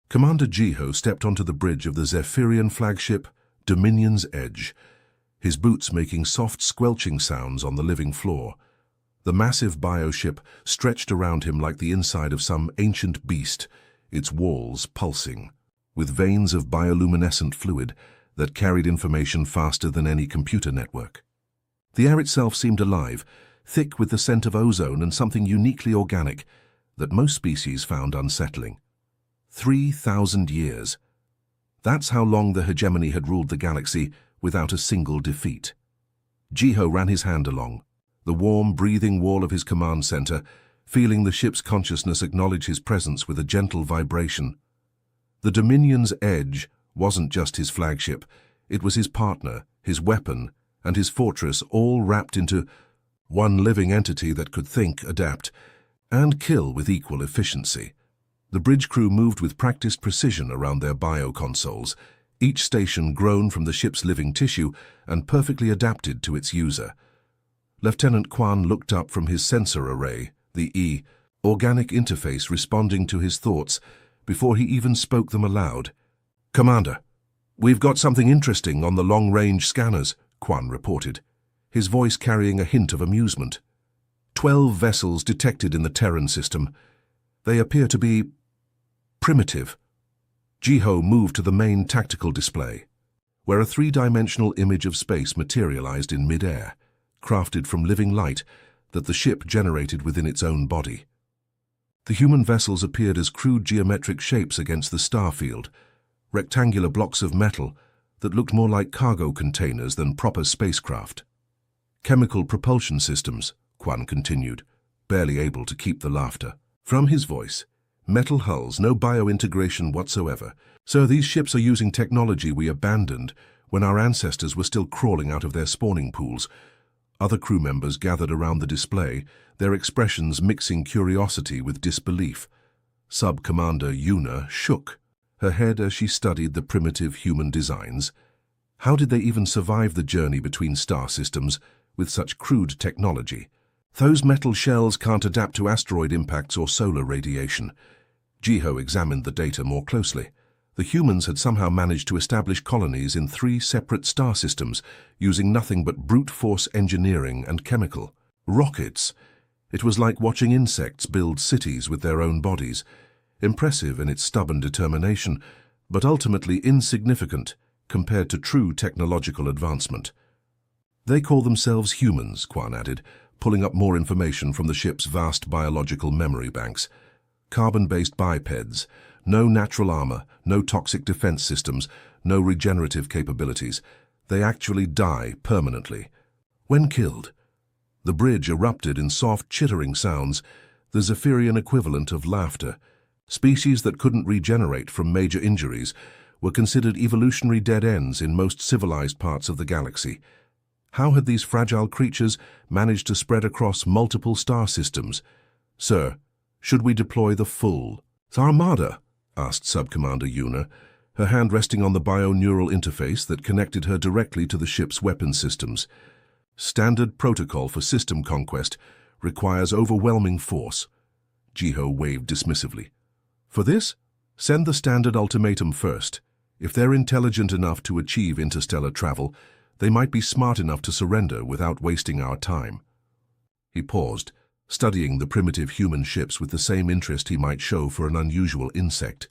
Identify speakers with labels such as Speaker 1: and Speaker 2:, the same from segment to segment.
Speaker 1: Commander Jiho stepped onto the bridge of the Zephyrian flagship, Dominion's Edge, his boots making soft squelching sounds on the living floor. The massive bioship stretched around him like the inside of some ancient beast, its walls pulsing, with veins of bioluminescent fluid that carried information faster than any computer network. The air itself seemed alive, thick with the scent of ozone and something uniquely organic that most species found unsettling. 3,000 years. That's how long the hegemony had ruled the galaxy without a single defeat. Jiho ran his hand along the warm, breathing wall of his command center, feeling the ship's consciousness acknowledge his presence with a gentle vibration. The Dominion's Edge wasn't just his flagship, it was his partner, his weapon, and his fortress, all wrapped into one living entity that could think, adapt, and kill with equal efficiency. The bridge crew moved with practiced precision around their bioconsoles, each station grown from the ship's living tissue and perfectly adapted to its user. Lieutenant Quan looked up from his sensor array, the organic interface responding to his thoughts before he even spoke them aloud. "Commander, we've got something interesting on the long-range scanners," Quan reported, his voice carrying a hint of amusement. 12 vessels detected in the Terran system. They appear to be primitive. Jiho moved to the main tactical display, where a three-dimensional image of space materialized in mid-air, crafted from living light that the ship generated within its own body. The human vessels appeared as crude geometric shapes against the star field, rectangular blocks of metal that looked more like cargo containers than proper spacecraft. "Chemical propulsion systems," Quan continued, barely able to keep the laughter. From his voice, metal hulls, no bio-integration whatsoever. "So these ships are using technology we abandoned when our ancestors were still crawling out of their spawning pools." Other crew members gathered around the display, their expressions mixing curiosity with disbelief. Sub-Commander Yuna shook her head as she studied the primitive human designs. How did they even survive the journey between star systems with such crude technology? "Those metal shells can't adapt to asteroid impacts or solar radiation." Jiho examined the data more closely. The humans had somehow managed to establish colonies in 3 separate star systems, using nothing but brute force engineering and chemical rockets. It was like watching insects build cities with their own bodies. Impressive in its stubborn determination, but ultimately insignificant compared to true technological advancement. "They call themselves humans," Quan added, pulling up more information from the ship's vast biological memory banks. "Carbon-based bipeds. No natural armor, no toxic defense systems, no regenerative capabilities. They actually die permanently when killed." The bridge erupted in soft, chittering sounds, the Zephyrian equivalent of laughter. Species that couldn't regenerate from major injuries were considered evolutionary dead ends in most civilized parts of the galaxy. How had these fragile creatures managed to spread across multiple star systems? "Sir, should we deploy the full Armada?" asked Sub-Commander Yuna, her hand resting on the bio-neural interface that connected her directly to the ship's weapon systems. "Standard protocol for system conquest requires overwhelming force." Jiho waved dismissively. "For this, send the standard ultimatum first. If they're intelligent enough to achieve interstellar travel, they might be smart enough to surrender without wasting our time." He paused, studying the primitive human ships with the same interest he might show for an unusual insect.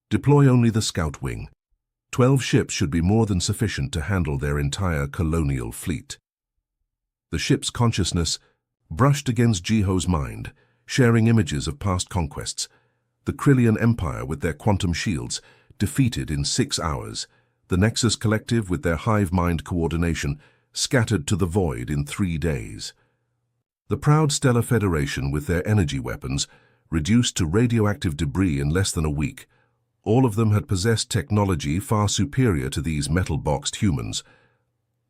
Speaker 1: "Deploy only the scout wing. 12 ships should be more than sufficient to handle their entire colonial fleet." The ship's consciousness brushed against Jiho's mind, sharing images of past conquests. The Krillian Empire with their quantum shields, defeated in 6 hours. The Nexus Collective with their hive-mind coordination, scattered to the void in 3 days. The proud Stellar Federation with their energy weapons, reduced to radioactive debris in less than a week. All of them had possessed technology far superior to these metal-boxed humans.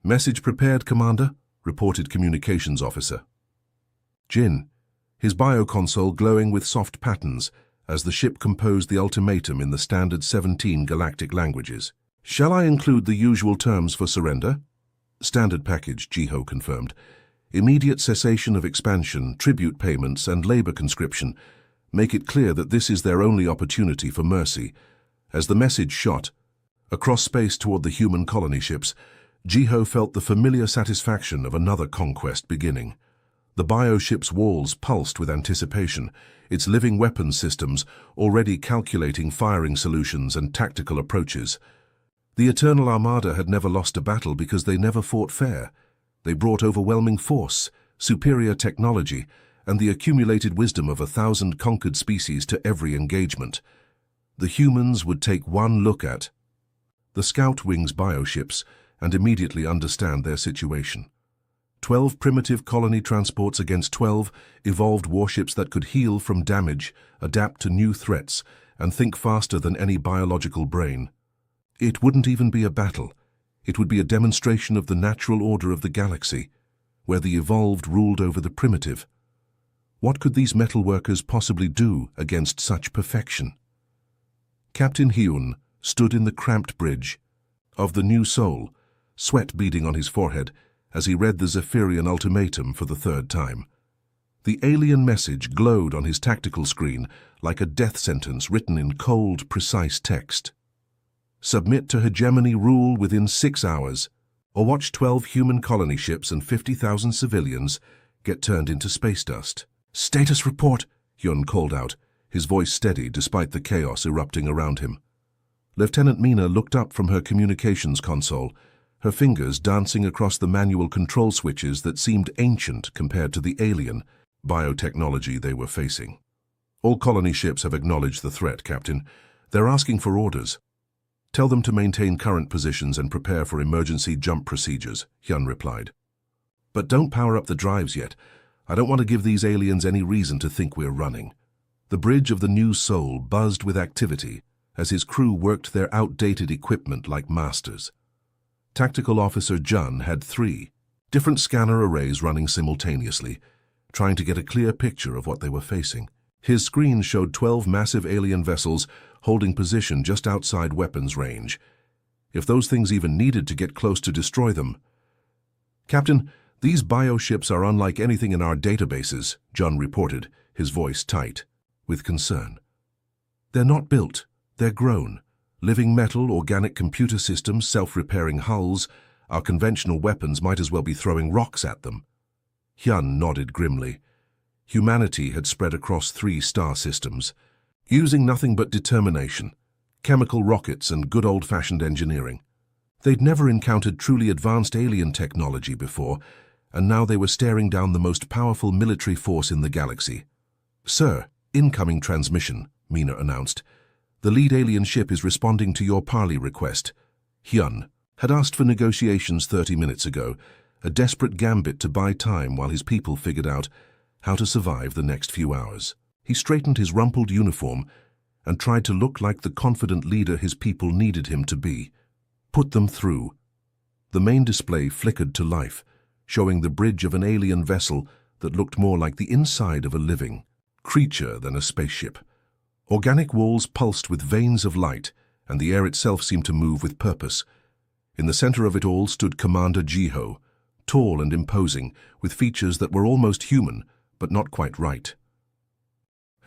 Speaker 1: "Message prepared, Commander," reported Communications Officer Jin, his bioconsole glowing with soft patterns as the ship composed the ultimatum in the standard 17 galactic languages. "Shall I include the usual terms for surrender?" "Standard package," Jiho confirmed. "Immediate cessation of expansion, tribute payments, and labor conscription. Make it clear that this is their only opportunity for mercy. As the message shot across space toward the human colony ships, Jiho felt the familiar satisfaction of another conquest beginning. The bioship's walls pulsed with anticipation, its living weapons systems already calculating firing solutions and tactical approaches. The Eternal Armada had never lost a battle because they never fought fair. They brought overwhelming force, superior technology, and the accumulated wisdom of 1,000 conquered species to every engagement. The humans would take one look at the Scout Wing's bioships and immediately understand their situation. 12 primitive colony transports against 12 evolved warships that could heal from damage, adapt to new threats, and think faster than any biological brain. It wouldn't even be a battle. It would be a demonstration of the natural order of the galaxy, where the evolved ruled over the primitive. What could these metalworkers possibly do against such perfection? Captain Hyun stood in the cramped bridge of the New Soul, sweat beading on his forehead as he read the Zephyrian ultimatum for the third time. The alien message glowed on his tactical screen like a death sentence written in cold, precise text. Submit to hegemony rule within 6 hours, or watch 12 human colony ships and 50,000 civilians get turned into space dust. Status report, Hyun called out, his voice steady despite the chaos erupting around him. Lieutenant Mina looked up from her communications console, her fingers dancing across the manual control switches that seemed ancient compared to the alien biotechnology they were facing. All colony ships have acknowledged the threat, Captain. They're asking for orders. Tell them to maintain current positions and prepare for emergency jump procedures, Hyun replied. But don't power up the drives yet. I don't want to give these aliens any reason to think we're running. The bridge of the New Soul buzzed with activity as his crew worked their outdated equipment like masters. Tactical Officer Jun had 3 different scanner arrays running simultaneously, trying to get a clear picture of what they were facing. His screen showed 12 massive alien vessels holding position just outside weapons range. If those things even needed to get close to destroy them. Captain, these bioships are unlike anything in our databases, Jun reported, his voice tight with concern. They're not built, they're grown. Living metal, organic computer systems, self-repairing hulls. Our conventional weapons might as well be throwing rocks at them. Hyun nodded grimly. Humanity had spread across 3 star systems, using nothing but determination, chemical rockets and good old-fashioned engineering. They'd never encountered truly advanced alien technology before, and now they were staring down the most powerful military force in the galaxy. Sir, incoming transmission, Mina announced. The lead alien ship is responding to your parley request. Hyun had asked for negotiations 30 minutes ago, a desperate gambit to buy time while his people figured out how to survive the next few hours. He straightened his rumpled uniform and tried to look like the confident leader his people needed him to be. Put them through. The main display flickered to life, showing the bridge of an alien vessel that looked more like the inside of a living creature than a spaceship. Organic walls pulsed with veins of light, and the air itself seemed to move with purpose. In the center of it all stood Commander Jiho, tall and imposing, with features that were almost human, but not quite right.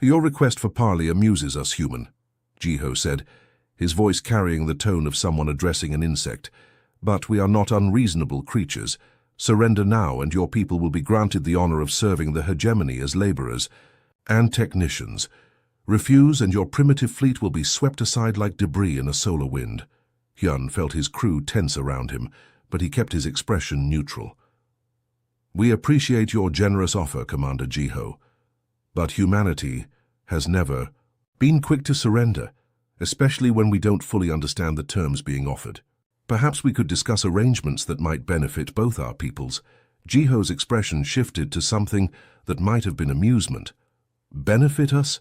Speaker 1: Your request for parley amuses us, human, Jiho said, his voice carrying the tone of someone addressing an insect. But we are not unreasonable creatures. Surrender now, and your people will be granted the honor of serving the hegemony as laborers and technicians. Refuse, and your primitive fleet will be swept aside like debris in a solar wind. Hyun felt his crew tense around him, but he kept his expression neutral. We appreciate your generous offer, Commander Jiho, but humanity has never been quick to surrender, especially when we don't fully understand the terms being offered. Perhaps we could discuss arrangements that might benefit both our peoples. Jiho's expression shifted to something that might have been amusement. Benefit us?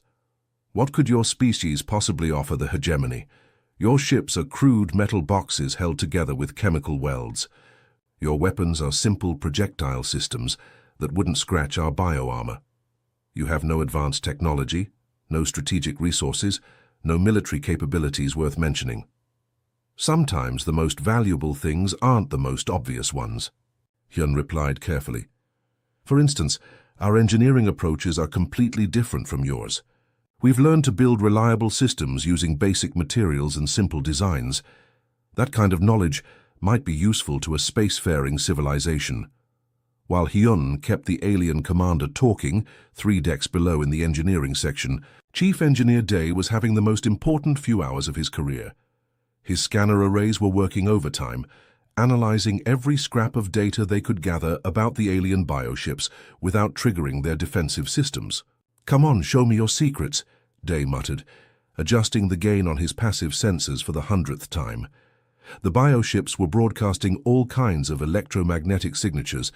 Speaker 1: What could your species possibly offer the hegemony? Your ships are crude metal boxes held together with chemical welds. Your weapons are simple projectile systems that wouldn't scratch our bioarmor. You have no advanced technology, no strategic resources, no military capabilities worth mentioning. Sometimes the most valuable things aren't the most obvious ones, Hyun replied carefully. For instance, our engineering approaches are completely different from yours. We've learned to build reliable systems using basic materials and simple designs. That kind of knowledge might be useful to a spacefaring civilization. While Hyun kept the alien commander talking, 3 decks below in the engineering section, Chief Engineer Day was having the most important few hours of his career. His scanner arrays were working overtime, analyzing every scrap of data they could gather about the alien bioships without triggering their defensive systems. "Come on, show me your secrets," Day muttered, adjusting the gain on his passive sensors for the 100th time. The bioships were broadcasting all kinds of electromagnetic signatures,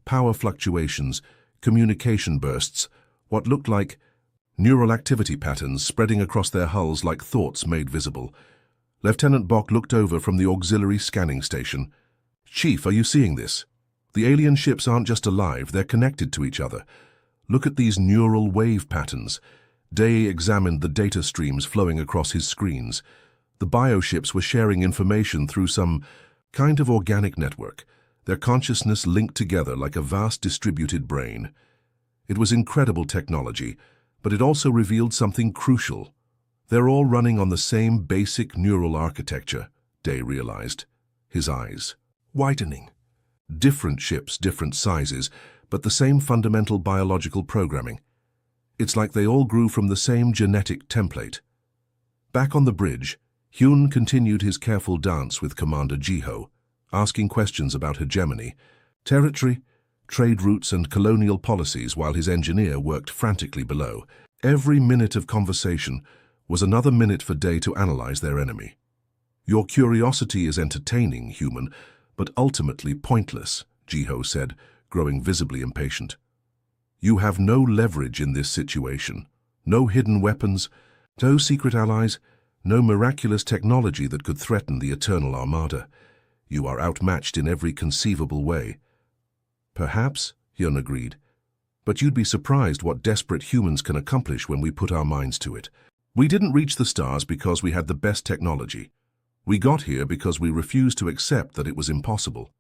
Speaker 1: power fluctuations, communication bursts, what looked like neural activity patterns spreading across their hulls like thoughts made visible. Lieutenant Bock looked over from the auxiliary scanning station. "Chief, are you seeing this? The alien ships aren't just alive, they're connected to each other. Look at these neural wave patterns." Day examined the data streams flowing across his screens. The bioships were sharing information through some kind of organic network, their consciousness linked together like a vast distributed brain. It was incredible technology, but it also revealed something crucial. They're all running on the same basic neural architecture, Day realized, his eyes widening. Different ships, different sizes, but the same fundamental biological programming. It's like they all grew from the same genetic template. Back on the bridge, Hyun continued his careful dance with Commander Jiho, asking questions about hegemony, territory, trade routes and colonial policies while his engineer worked frantically below. Every minute of conversation was another minute for Day to analyze their enemy. "Your curiosity is entertaining, human, but ultimately pointless," Jiho said, growing visibly impatient. "You have no leverage in this situation. No hidden weapons, no secret allies, no miraculous technology that could threaten the Eternal Armada. You are outmatched in every conceivable way." "Perhaps," Hyun agreed, "but you'd be surprised what desperate humans can accomplish when we put our minds to it. We didn't reach the stars because we had the best technology. We got here because we refused to accept that it was impossible."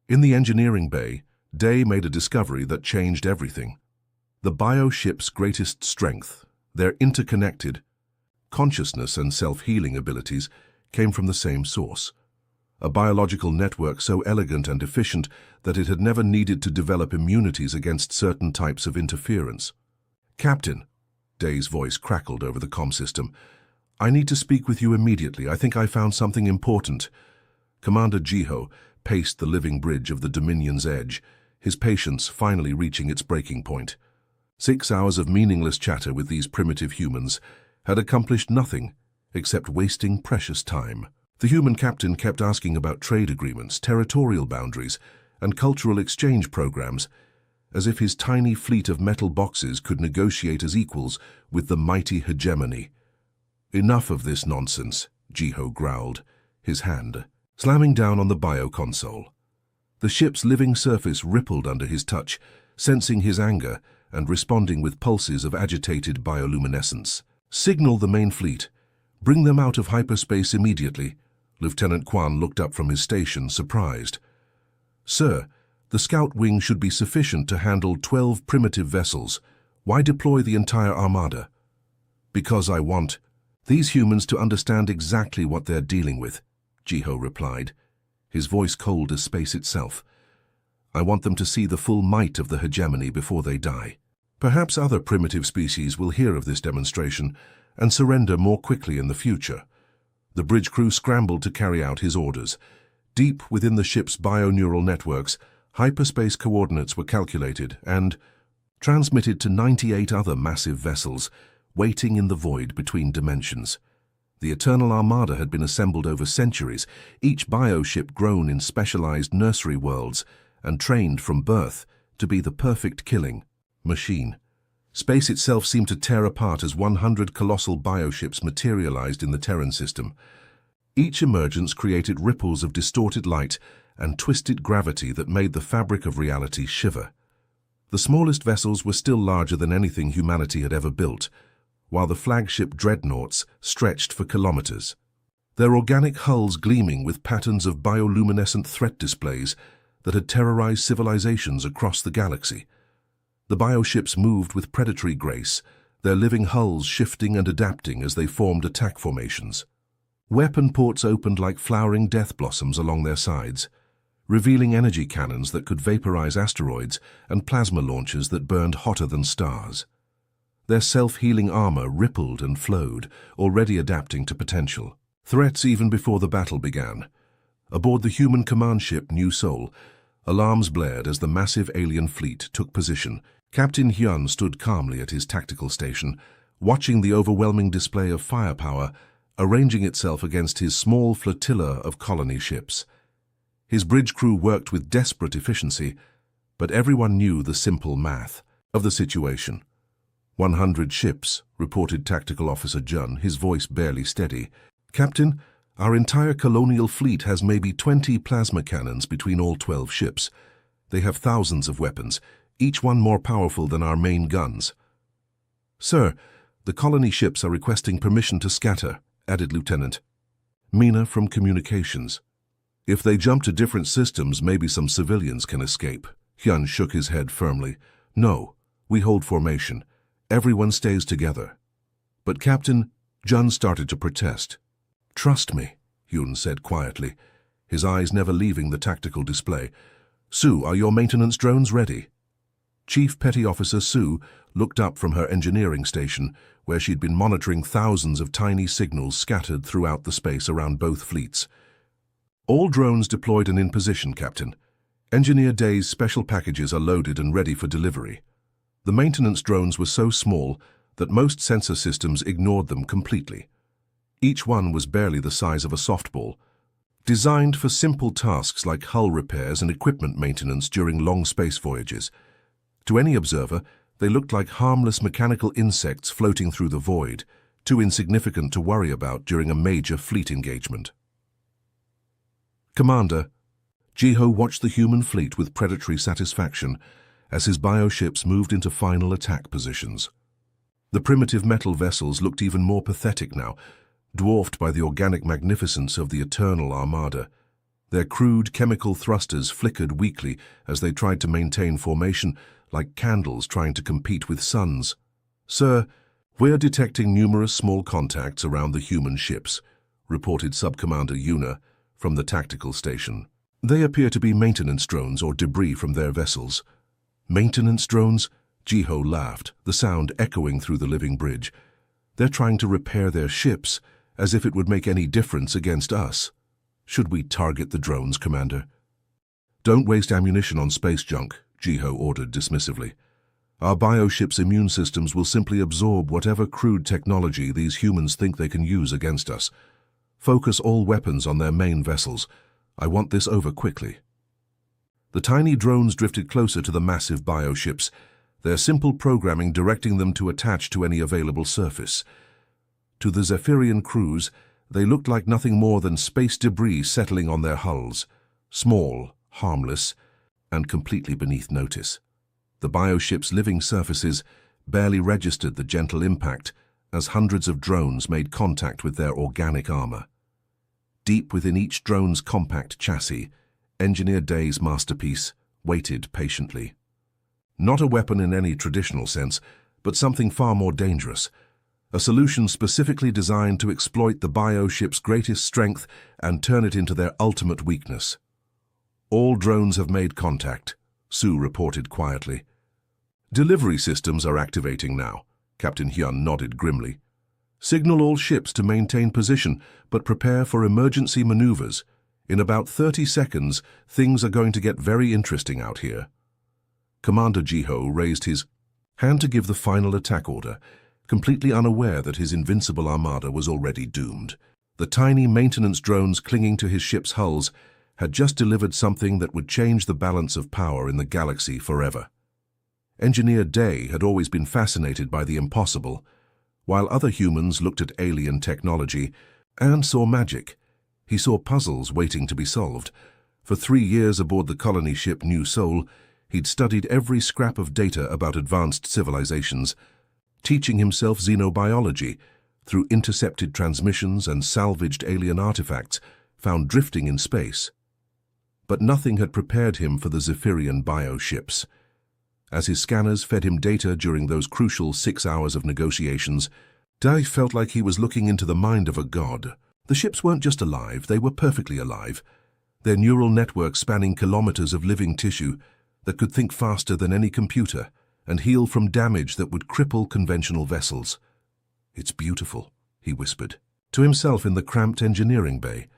Speaker 1: In the engineering bay, Day made a discovery that changed everything. The bioship's greatest strength, their interconnected consciousness and self-healing abilities, came from the same source. A biological network so elegant and efficient that it had never needed to develop immunities against certain types of interference. "Captain," Day's voice crackled over the comm system, "I need to speak with you immediately. I think I found something important." Commander Jiho paced the living bridge of the Dominion's edge, his patience finally reaching its breaking point. 6 hours of meaningless chatter with these primitive humans had accomplished nothing except wasting precious time. The human captain kept asking about trade agreements, territorial boundaries, and cultural exchange programs, as if his tiny fleet of metal boxes could negotiate as equals with the mighty hegemony. "Enough of this nonsense," Jiho growled, his hand slamming down on the bio-console. The ship's living surface rippled under his touch, sensing his anger and responding with pulses of agitated bioluminescence. "Signal the main fleet. Bring them out of hyperspace immediately." Lieutenant Kwan looked up from his station, surprised. "Sir, the scout wing should be sufficient to handle 12 primitive vessels. Why deploy the entire armada?" "Because I want these humans to understand exactly what they're dealing with," Jiho replied, his voice cold as space itself. "I want them to see the full might of the hegemony before they die. Perhaps other primitive species will hear of this demonstration and surrender more quickly in the future." The bridge crew scrambled to carry out his orders. Deep within the ship's bioneural networks, hyperspace coordinates were calculated and transmitted to 98 other massive vessels, waiting in the void between dimensions. The Eternal Armada had been assembled over centuries, each bioship grown in specialized nursery worlds and trained from birth to be the perfect killing machine. Space itself seemed to tear apart as 100 colossal bioships materialized in the Terran system. Each emergence created ripples of distorted light and twisted gravity that made the fabric of reality shiver. The smallest vessels were still larger than anything humanity had ever built, while the flagship dreadnoughts stretched for kilometers, their organic hulls gleaming with patterns of bioluminescent threat displays that had terrorized civilizations across the galaxy. The bioships moved with predatory grace, their living hulls shifting and adapting as they formed attack formations. Weapon ports opened like flowering death blossoms along their sides, revealing energy cannons that could vaporize asteroids and plasma launchers that burned hotter than stars. Their self-healing armor rippled and flowed, already adapting to potential threats even before the battle began. Aboard the human command ship New Seoul, alarms blared as the massive alien fleet took position. Captain Hyun stood calmly at his tactical station, watching the overwhelming display of firepower arranging itself against his small flotilla of colony ships. His bridge crew worked with desperate efficiency, but everyone knew the simple math of the situation. 100 ships, reported Tactical Officer Jun, his voice barely steady. Captain, our entire colonial fleet has maybe 20 plasma cannons between all 12 ships. They have thousands of weapons, each one more powerful than our main guns. Sir, the colony ships are requesting permission to scatter, added Lieutenant Mina from Communications. If they jump to different systems, maybe some civilians can escape. Hyun shook his head firmly. No, we hold formation. Everyone stays together. But Captain, Jun started to protest. Trust me, Hyun said quietly, his eyes never leaving the tactical display. Sue, are your maintenance drones ready? Chief Petty Officer Sue looked up from her engineering station, where she'd been monitoring thousands of tiny signals scattered throughout the space around both fleets. All drones deployed and in position, Captain. Engineer Day's special packages are loaded and ready for delivery. The maintenance drones were so small that most sensor systems ignored them completely. Each one was barely the size of a softball, designed for simple tasks like hull repairs and equipment maintenance during long space voyages. To any observer, they looked like harmless mechanical insects floating through the void, too insignificant to worry about during a major fleet engagement. Commander, Jiho watched the human fleet with predatory satisfaction as his bioships moved into final attack positions. The primitive metal vessels looked even more pathetic now, dwarfed by the organic magnificence of the Eternal Armada. Their crude chemical thrusters flickered weakly as they tried to maintain formation, like candles trying to compete with suns. Sir, we're detecting numerous small contacts around the human ships, reported Subcommander Yuna from the tactical station. They appear to be maintenance drones or debris from their vessels. Maintenance drones? Jiho laughed, the sound echoing through the living bridge. They're trying to repair their ships, as if it would make any difference against us. Should we target the drones, Commander? Don't waste ammunition on space junk, Jiho ordered dismissively. Our bioship's immune systems will simply absorb whatever crude technology these humans think they can use against us. Focus all weapons on their main vessels. I want this over quickly. The tiny drones drifted closer to the massive bioships, their simple programming directing them to attach to any available surface. To the Zephyrian crews, they looked like nothing more than space debris settling on their hulls, small, harmless, and completely beneath notice. The bioship's living surfaces barely registered the gentle impact as hundreds of drones made contact with their organic armor. Deep within each drone's compact chassis, Engineer Day's masterpiece waited patiently. Not a weapon in any traditional sense, but something far more dangerous. A solution specifically designed to exploit the bioship's greatest strength and turn it into their ultimate weakness. All drones have made contact, Sue reported quietly. Delivery systems are activating now, Captain Hyun nodded grimly. Signal all ships to maintain position, but prepare for emergency maneuvers. In about 30 seconds, things are going to get very interesting out here. Commander Jiho raised his hand to give the final attack order, completely unaware that his Invincible Armada was already doomed. The tiny maintenance drones clinging to his ship's hulls had just delivered something that would change the balance of power in the galaxy forever. Engineer Day had always been fascinated by the impossible, while other humans looked at alien technology and saw magic. He saw puzzles waiting to be solved. For 3 years aboard the colony ship New Seoul, he'd studied every scrap of data about advanced civilizations, teaching himself xenobiology through intercepted transmissions and salvaged alien artifacts found drifting in space. But nothing had prepared him for the Zephyrian bioships. As his scanners fed him data during those crucial 6 hours of negotiations, Dave felt like he was looking into the mind of a god. The ships weren't just alive, they were perfectly alive. Their neural networks spanning kilometers of living tissue that could think faster than any computer and heal from damage that would cripple conventional vessels. "It's beautiful," he whispered to himself in the cramped engineering bay,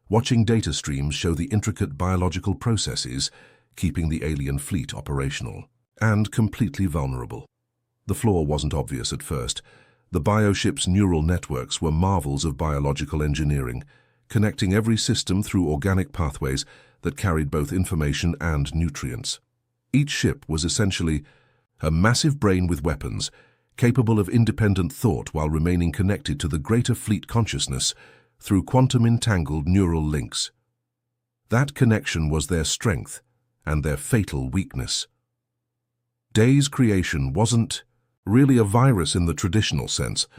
Speaker 1: watching data streams show the intricate biological processes keeping the alien fleet operational and completely vulnerable. The flaw wasn't obvious at first. The bioship's neural networks were marvels of biological engineering, connecting every system through organic pathways that carried both information and nutrients. Each ship was essentially a massive brain with weapons, capable of independent thought while remaining connected to the greater fleet consciousness through quantum-entangled neural links. That connection was their strength and their fatal weakness. Day's creation wasn't really a virus in the traditional sense.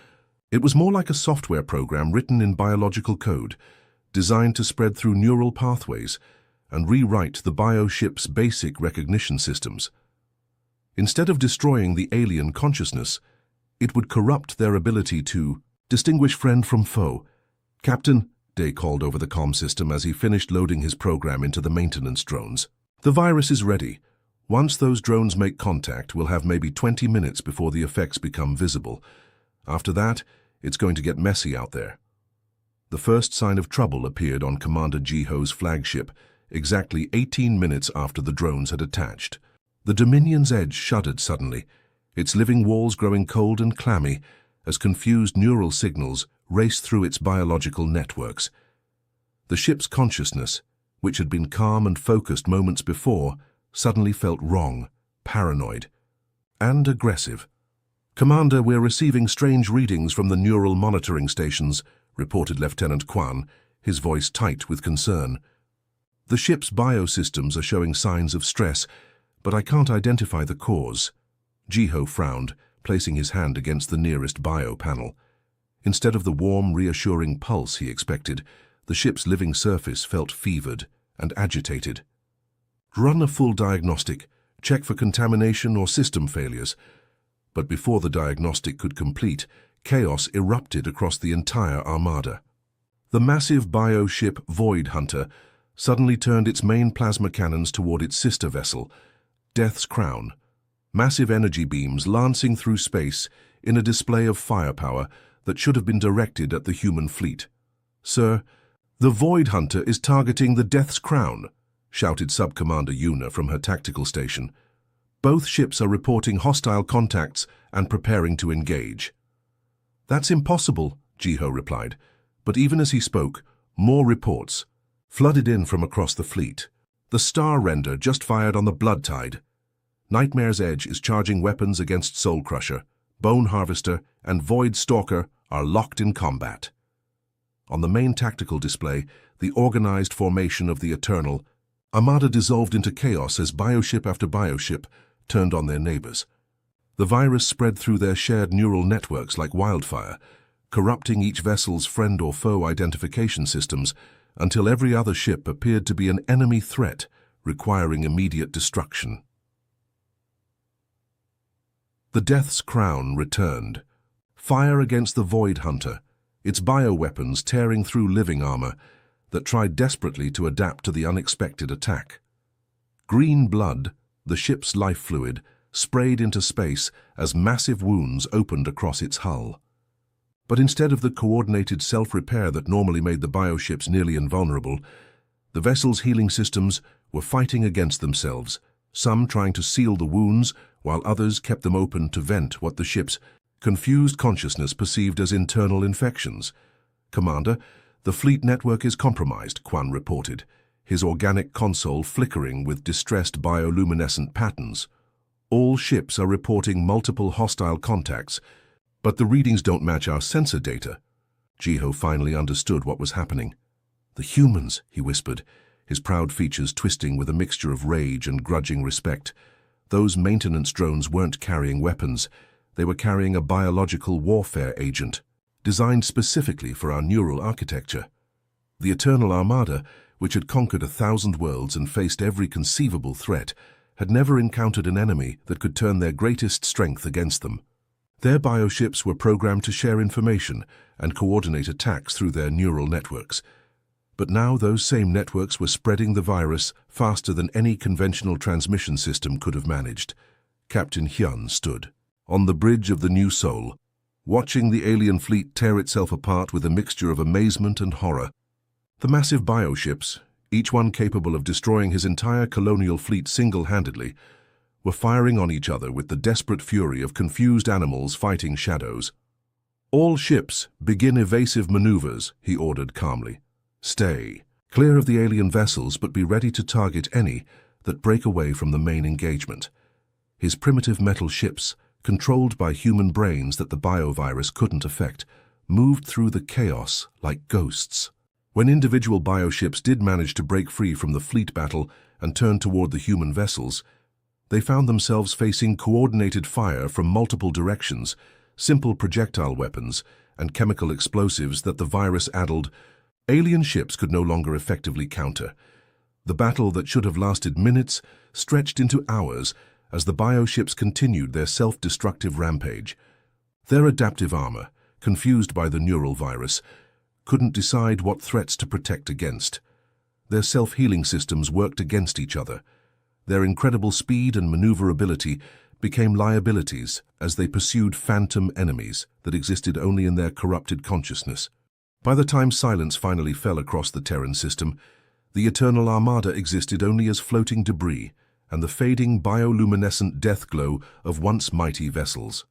Speaker 1: It was more like a software program written in biological code, designed to spread through neural pathways and rewrite the bioship's basic recognition systems. Instead of destroying the alien consciousness, it would corrupt their ability to distinguish friend from foe. "Captain," Day called over the comm system as he finished loading his program into the maintenance drones. "The virus is ready. Once those drones make contact, we'll have maybe 20 minutes before the effects become visible. After that, it's going to get messy out there." The first sign of trouble appeared on Commander Jiho's flagship, exactly 18 minutes after the drones had attached. The Dominion's edge shuddered suddenly, its living walls growing cold and clammy as confused neural signals raced through its biological networks. The ship's consciousness, which had been calm and focused moments before, suddenly felt wrong, paranoid, and aggressive. "Commander, we're receiving strange readings from the neural monitoring stations," reported Lieutenant Quan, his voice tight with concern. "The ship's biosystems are showing signs of stress, but I can't identify the cause." Jiho frowned, placing his hand against the nearest bio panel. Instead of the warm, reassuring pulse he expected, the ship's living surface felt fevered and agitated. "Run a full diagnostic, check for contamination or system failures." But before the diagnostic could complete, chaos erupted across the entire armada. The massive bioship Void Hunter suddenly turned its main plasma cannons toward its sister vessel, Death's Crown, massive energy beams lancing through space in a display of firepower that should have been directed at the human fleet. "Sir, the Void Hunter is targeting the Death's Crown," shouted Sub-Commander Yuna from her tactical station. "Both ships are reporting hostile contacts and preparing to engage." "That's impossible," Jiho replied. But even as he spoke, more reports flooded in from across the fleet. "The Star Render just fired on the Blood Tide. Nightmare's Edge is charging weapons against Soul Crusher. Bone Harvester and Void Stalker are locked in combat." On the main tactical display, the organized formation of the Eternal Armada dissolved into chaos as bioship after bioship turned on their neighbors. The virus spread through their shared neural networks like wildfire, corrupting each vessel's friend or foe identification systems until every other ship appeared to be an enemy threat, requiring immediate destruction. The Death's Crown returned. Fire against the Void Hunter, its bioweapons tearing through living armor that tried desperately to adapt to the unexpected attack. Green blood, the ship's life fluid, sprayed into space as massive wounds opened across its hull. But instead of the coordinated self-repair that normally made the bioships nearly invulnerable, the vessel's healing systems were fighting against themselves, some trying to seal the wounds, while others kept them open to vent what the ship's confused consciousness perceived as internal infections. "Commander, the fleet network is compromised," Quan reported, his organic console flickering with distressed bioluminescent patterns. "All ships are reporting multiple hostile contacts, but the readings don't match our sensor data." Jiho finally understood what was happening. "The humans," he whispered, his proud features twisting with a mixture of rage and grudging respect. "Those maintenance drones weren't carrying weapons. They were carrying a biological warfare agent, designed specifically for our neural architecture. The Eternal Armada, which had conquered 1,000 worlds and faced every conceivable threat, had never encountered an enemy that could turn their greatest strength against them. Their bioships were programmed to share information and coordinate attacks through their neural networks. But now those same networks were spreading the virus faster than any conventional transmission system could have managed. Captain Hyun stood on the bridge of the New Seoul, watching the alien fleet tear itself apart with a mixture of amazement and horror. The massive bioships, each one capable of destroying his entire colonial fleet single-handedly, were firing on each other with the desperate fury of confused animals fighting shadows. "All ships, begin evasive maneuvers," he ordered calmly. "Stay clear of the alien vessels, but be ready to target any that break away from the main engagement." His primitive metal ships, controlled by human brains that the biovirus couldn't affect, moved through the chaos like ghosts. When individual bioships did manage to break free from the fleet battle and turn toward the human vessels, they found themselves facing coordinated fire from multiple directions, simple projectile weapons, and chemical explosives that the virus-addled alien ships could no longer effectively counter. The battle that should have lasted minutes stretched into hours as the bioships continued their self-destructive rampage. Their adaptive armor, confused by the neural virus, couldn't decide what threats to protect against. Their self-healing systems worked against each other. Their incredible speed and maneuverability became liabilities as they pursued phantom enemies that existed only in their corrupted consciousness. By the time silence finally fell across the Terran system, the Eternal Armada existed only as floating debris and the fading bioluminescent death glow of once mighty vessels.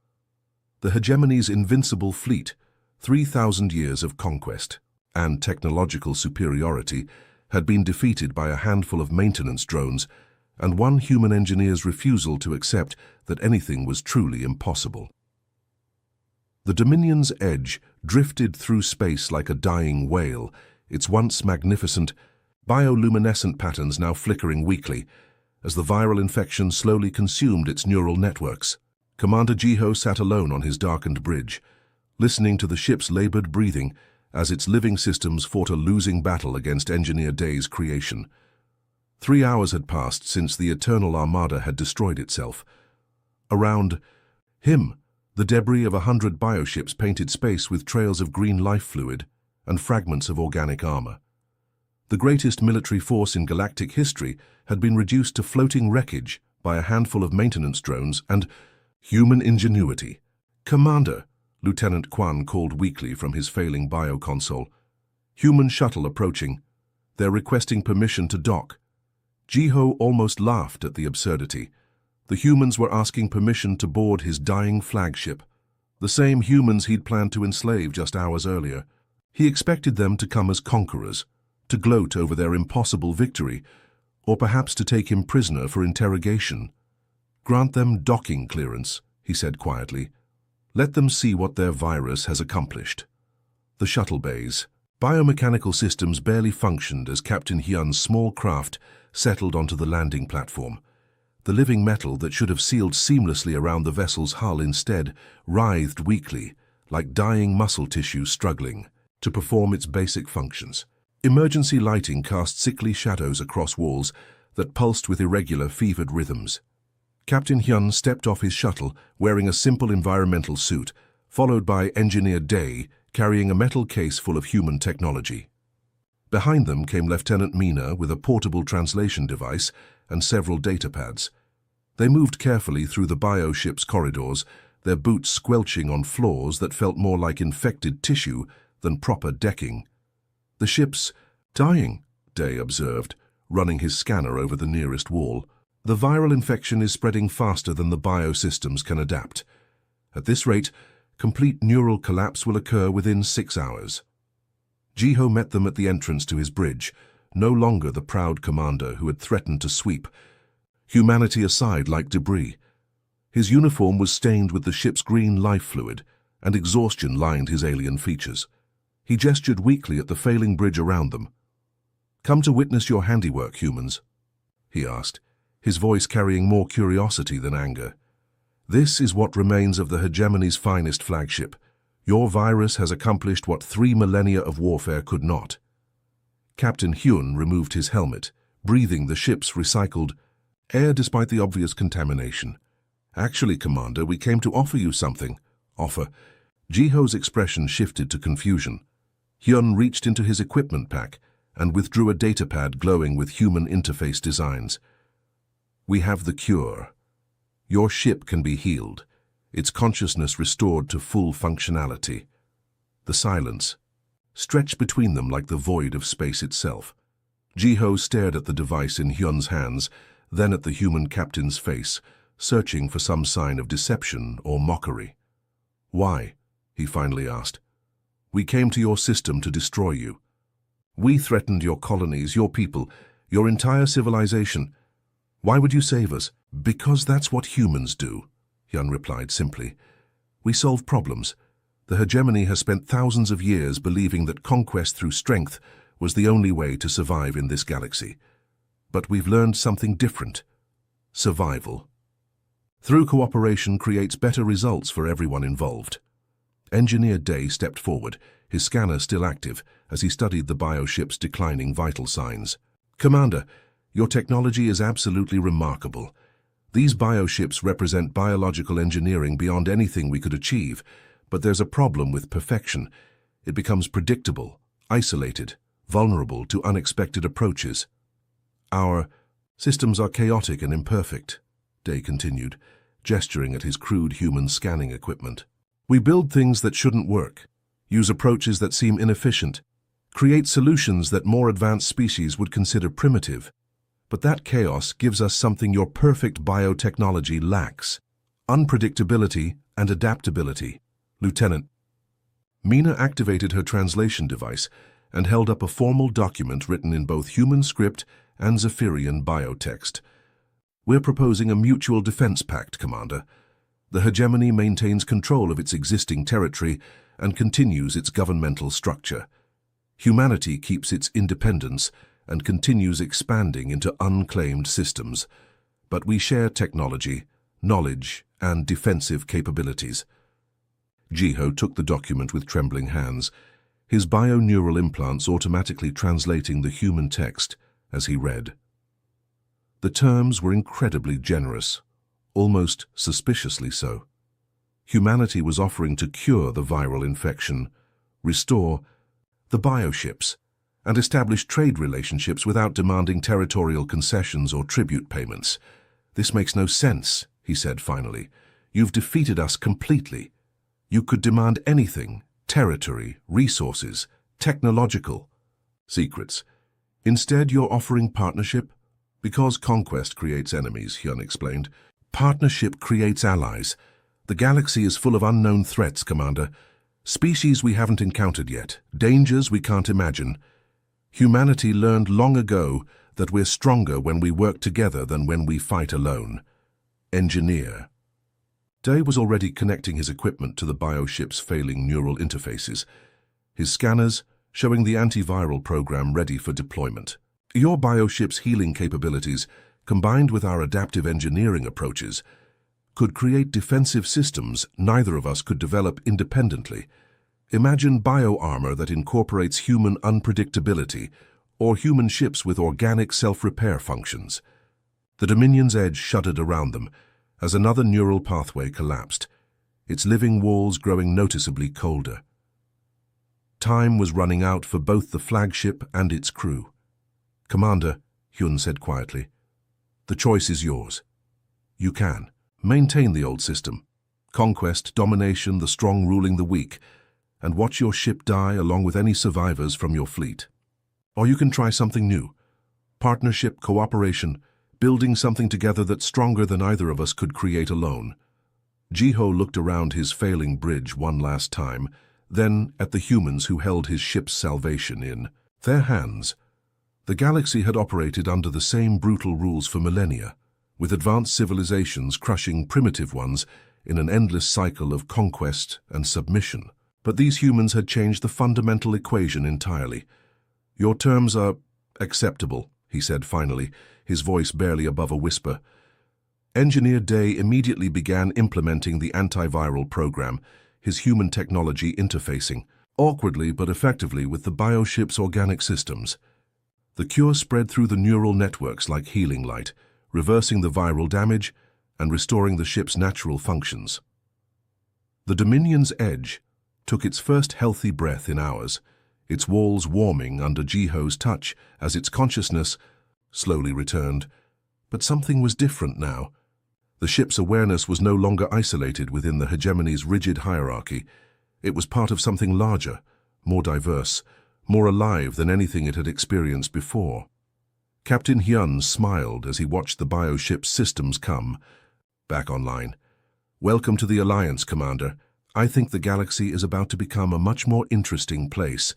Speaker 1: The hegemony's Invincible fleet, 3,000 years of conquest and technological superiority, had been defeated by a handful of maintenance drones and one human engineer's refusal to accept that anything was truly impossible. The Dominion's edge drifted through space like a dying whale, its once magnificent, bioluminescent patterns now flickering weakly as the viral infection slowly consumed its neural networks. Commander Jiho sat alone on his darkened bridge, listening to the ship's labored breathing as its living systems fought a losing battle against Engineer Day's creation. 3 hours had passed since the Eternal Armada had destroyed itself. Around him, the debris of 100 bioships painted space with trails of green life fluid and fragments of organic armor. The greatest military force in galactic history had been reduced to floating wreckage by a handful of maintenance drones and human ingenuity. "Commander," Lieutenant Kwan called weakly from his failing bioconsole. "Human shuttle approaching. They're requesting permission to dock." Jiho almost laughed at the absurdity. The humans were asking permission to board his dying flagship, the same humans he'd planned to enslave just hours earlier. He expected them to come as conquerors, to gloat over their impossible victory, or perhaps to take him prisoner for interrogation. "Grant them docking clearance," he said quietly. "Let them see what their virus has accomplished." The shuttle bays. Biomechanical systems barely functioned as Captain Hyun's small craft settled onto the landing platform. The living metal that should have sealed seamlessly around the vessel's hull instead writhed weakly, like dying muscle tissue struggling to perform its basic functions. Emergency lighting cast sickly shadows across walls that pulsed with irregular, fevered rhythms. Captain Hyun stepped off his shuttle wearing a simple environmental suit, followed by Engineer Day carrying a metal case full of human technology. Behind them came Lieutenant Mina with a portable translation device and several data pads. They moved carefully through the bioship's corridors, their boots squelching on floors that felt more like infected tissue than proper decking. "The ship's dying," Day observed, running his scanner over the nearest wall. "The viral infection is spreading faster than the biosystems can adapt. At this rate, complete neural collapse will occur within 6 hours. Jiho met them at the entrance to his bridge, no longer the proud commander who had threatened to sweep humanity aside like debris. His uniform was stained with the ship's green life fluid, and exhaustion lined his alien features. He gestured weakly at the failing bridge around them. "Come to witness your handiwork, humans?" he asked, his voice carrying more curiosity than anger. "This is what remains of the hegemony's finest flagship. Your virus has accomplished what 3 millennia of warfare could not." Captain Hyun removed his helmet, breathing the ship's recycled air despite the obvious contamination. Actually, Commander, we came to offer you something. Offer. Jiho's expression shifted to confusion. Hyun reached into his equipment pack and withdrew a datapad glowing with human interface designs. We have the cure. Your ship can be healed, its consciousness restored to full functionality. The silence stretched between them like the void of space itself. Jiho stared at the device in Hyun's hands, then at the human captain's face, searching for some sign of deception or mockery. Why? He finally asked. We came to your system to destroy you. We threatened your colonies, your people, your entire civilization. Why would you save us? Because that's what humans do, Hyun replied simply. We solve problems. The hegemony has spent thousands of years believing that conquest through strength was the only way to survive in this galaxy. But we've learned something different. Survival. Through cooperation creates better results for everyone involved. Engineer Day stepped forward, his scanner still active, as he studied the bioship's declining vital signs. Commander, your technology is absolutely remarkable. These bioships represent biological engineering beyond anything we could achieve, but there's a problem with perfection. It becomes predictable, isolated, vulnerable to unexpected approaches. Our systems are chaotic and imperfect, Day continued, gesturing at his crude human scanning equipment. We build things that shouldn't work, use approaches that seem inefficient, create solutions that more advanced species would consider primitive. But that chaos gives us something your perfect biotechnology lacks: unpredictability and adaptability. Lieutenant. Mina activated her translation device and held up a formal document written in both human script and Zephyrian biotext. We're proposing a mutual defense pact, Commander. The hegemony maintains control of its existing territory and continues its governmental structure. Humanity keeps its independence and continues expanding into unclaimed systems. But we share technology, knowledge, and defensive capabilities. Jiho took the document with trembling hands, his bio-neural implants automatically translating the human text as he read. The terms were incredibly generous, almost suspiciously so. Humanity was offering to cure the viral infection, restore the bioships, and establish trade relationships without demanding territorial concessions or tribute payments. This makes no sense, he said finally. You've defeated us completely. You could demand anything: territory, resources, technological secrets. Instead, you're offering partnership? Because conquest creates enemies, Hyun explained. Partnership creates allies. The galaxy is full of unknown threats, Commander. Species we haven't encountered yet, dangers we can't imagine. Humanity learned long ago that we're stronger when we work together than when we fight alone. Engineer. Day was already connecting his equipment to the bioship's failing neural interfaces, his scanners showing the antiviral program ready for deployment. Your bioship's healing capabilities, combined with our adaptive engineering approaches, could create defensive systems neither of us could develop independently. Imagine bio-armor that incorporates human unpredictability, or human ships with organic self-repair functions. The Dominion's edge shuddered around them as another neural pathway collapsed, its living walls growing noticeably colder. Time was running out for both the flagship and its crew. Commander, Hyun said quietly, the choice is yours. You can maintain the old system, conquest, domination, the strong ruling the weak, and watch your ship die along with any survivors from your fleet. Or you can try something new. Partnership, cooperation, building something together that's stronger than either of us could create alone. Jiho looked around his failing bridge one last time, then at the humans who held his ship's salvation in their hands. The galaxy had operated under the same brutal rules for millennia, with advanced civilizations crushing primitive ones in an endless cycle of conquest and submission. But these humans had changed the fundamental equation entirely. Your terms are acceptable, he said finally, his voice barely above a whisper. Engineer Day immediately began implementing the antiviral program, his human technology interfacing, awkwardly but effectively, with the bioship's organic systems. The cure spread through the neural networks like healing light, reversing the viral damage and restoring the ship's natural functions. The Dominion's Edge took its first healthy breath in hours, its walls warming under Jiho's touch as its consciousness slowly returned. But something was different now. The ship's awareness was no longer isolated within the hegemony's rigid hierarchy. It was part of something larger, more diverse, more alive than anything it had experienced before. Captain Hyun smiled as he watched the bioship's systems come back online. "Welcome to the Alliance, Commander. I think the galaxy is about to become a much more interesting place."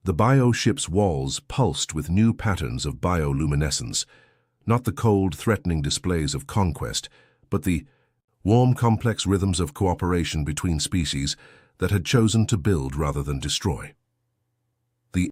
Speaker 1: The bioship's walls pulsed with new patterns of bioluminescence, not the cold, threatening displays of conquest, but the warm, complex rhythms of cooperation between species that had chosen to build rather than destroy.